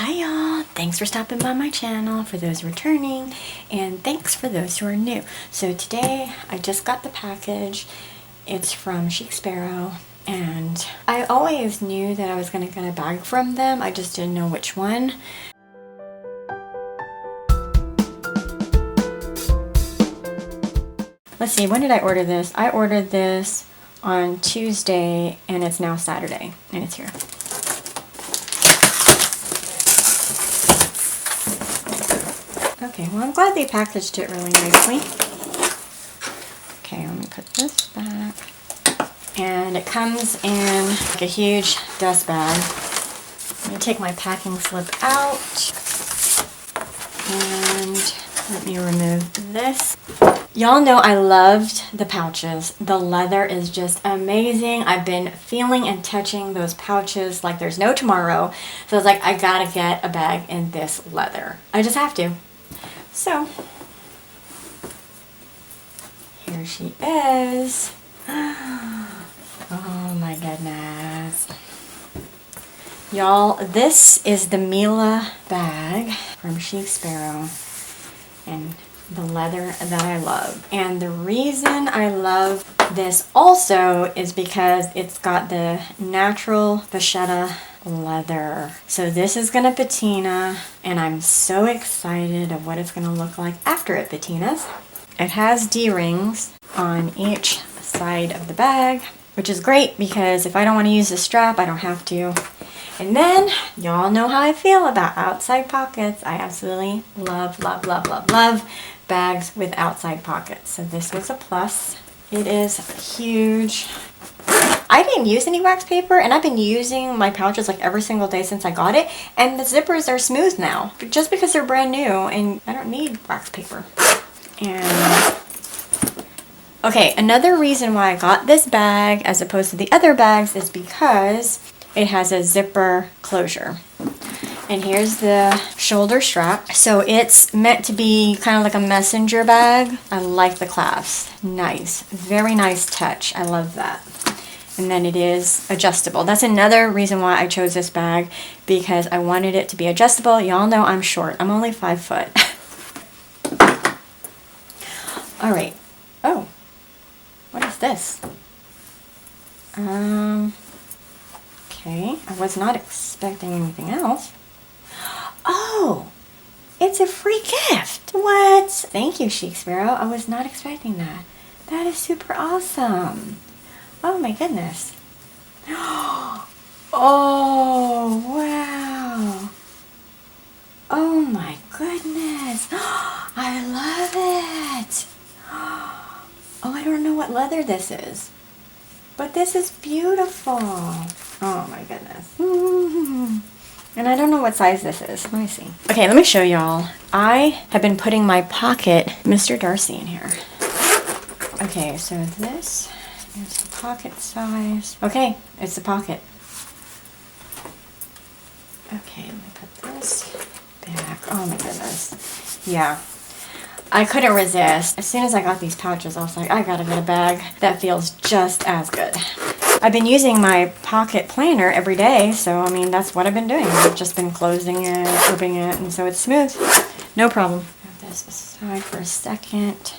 Hi y'all, thanks for stopping by my channel for those returning, and thanks for those who are new. So today I just got the package. It's from Chic Sparrow, and I always knew that I was going to get a bag from them. I just didn't know which one. Let's see, when did I order this? I ordered this on Tuesday and it's now Saturday and it's here. Okay, well I'm glad they packaged it really nicely. Okay, let me put this back. And it comes in like a huge dust bag. I'm going to take my packing slip out. And let me remove this. Y'all know I loved the pouches. The leather is just amazing. I've been feeling and touching those pouches like there's no tomorrow. So I was like, I gotta get a bag in this leather. I just have to. So, here she is. Oh my goodness. Y'all, this is the MILA bag from Chic Sparrow. And the leather that I love. And the reason I love this also is because it's got the natural vachetta leather. So this is gonna patina, and I'm so excited of what it's gonna look like after it patinas. It has D-rings on each side of the bag, which is great because if I don't want to use the strap, I don't have to. And then, y'all know how I feel about outside pockets. I absolutely love, love, love, love, love bags with outside pockets. So this was a plus. It is huge. I didn't use any wax paper, and I've been using my pouches like every single day since I got it, and the zippers are smooth now, just because they're brand new, and I don't need wax paper. And okay, another reason why I got this bag as opposed to the other bags is because it has a zipper closure. And here's the shoulder strap. So it's meant to be kind of like a messenger bag. I like the clasp. Nice. Very nice touch. I love that. And then it is adjustable. That's another reason why I chose this bag, because I wanted it to be adjustable. Y'all know I'm short. I'm only 5 foot. All right. Oh, what is this? Okay, I was not expecting anything else. Oh, it's a free gift. What? Thank you, Chic Sparrow. I was not expecting that. That is super awesome. Oh my goodness. Oh, wow. Oh my goodness. I love it. Oh, I don't know what leather this is, but this is beautiful. Oh my goodness. And I don't know what size this is. Let me see. Okay, let me show y'all. I have been putting my pocket Mr. Darcy in here. Okay, so this is the pocket size. Okay, it's the pocket. Okay, let me put this back. Oh my goodness. Yeah. I couldn't resist. As soon as I got these pouches, I was like, I gotta get a bag that feels just as good. I've been using my pocket planner every day, so I mean, that's what I've been doing. I've just been closing it, opening it, and so it's smooth. No problem. Have this aside for a second.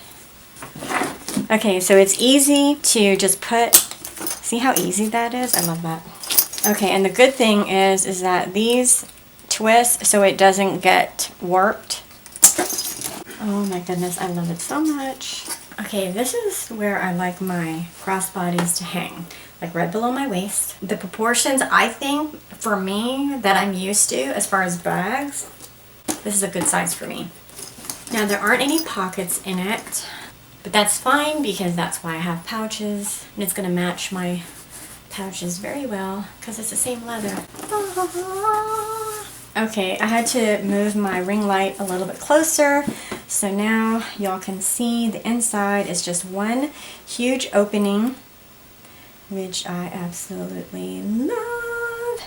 Okay, so it's easy to just put, see how easy that is? I love that. Okay, and the good thing is that these twist so it doesn't get warped. Oh my goodness, I love it so much. Okay, this is where I like my crossbodies to hang, like right below my waist. The proportions, I think, for me, that I'm used to as far as bags, this is a good size for me. Now, there aren't any pockets in it, but that's fine because that's why I have pouches, and it's gonna match my pouches very well because it's the same leather. Okay, I had to move my ring light a little bit closer, so now y'all can see the inside is just one huge opening, which I absolutely love.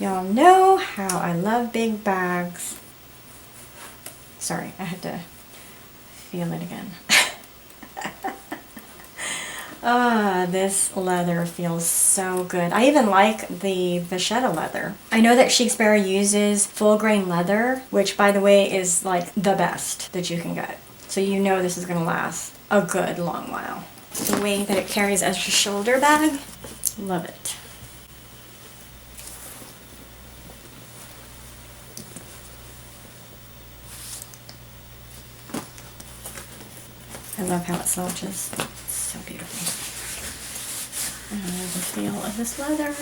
Y'all know how I love big bags. Sorry, I had to feel it again. This leather feels so good. I even like the vachetta leather. I know that Chic Sparrow uses full grain leather, which by the way is like the best that you can get. So you know this is gonna last a good long while. The way that it carries as a shoulder bag, love it. I love how it slouches. It's so beautiful. And I love the feel of this leather.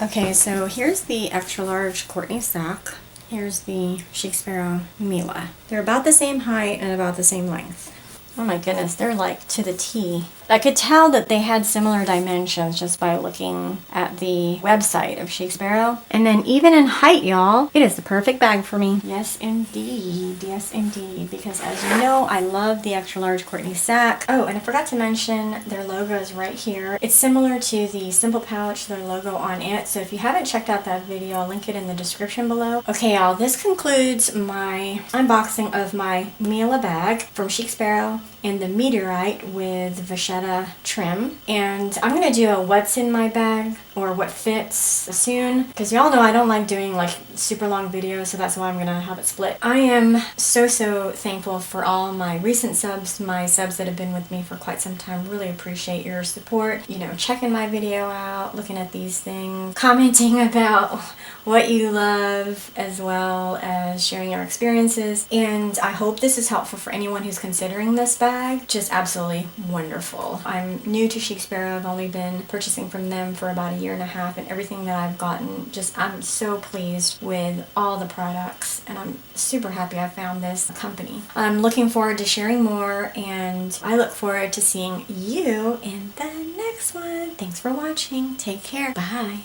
Okay, so here's the extra large Courtney sack. Here's the Chic Sparrow MILA. They're about the same height and about the same length. Oh my goodness, they're like to the T. I could tell that they had similar dimensions just by looking at the website of Chic Sparrow. And then even in height, y'all, it is the perfect bag for me. Yes, indeed. Yes, indeed. Because as you know, I love the extra large Courtney sack. Oh, and I forgot to mention their logo is right here. It's similar to the Simple Pouch, their logo on it. So if you haven't checked out that video, I'll link it in the description below. Okay, y'all, this concludes my unboxing of my MILA bag from Chic Sparrow and the Meteorite with vachetta trim. And I'm gonna do a what's in my bag or what fits soon, because y'all know I don't like doing like super long videos, so that's why I'm gonna have it split. I am so thankful for all my recent subs, my subs that have been with me for quite some time. Really appreciate your support, you know, checking my video out, looking at these things, commenting about what you love, as well as sharing your experiences. And I hope this is helpful for anyone who's considering this bag. Just absolutely wonderful. I'm new to Chic Sparrow. I've only been purchasing from them for about a year and a half, and everything that I've gotten, just I'm so pleased with all the products, and I'm super happy I found this company. I'm looking forward to sharing more, and I look forward to seeing you in the next one. Thanks for watching. Take care. Bye.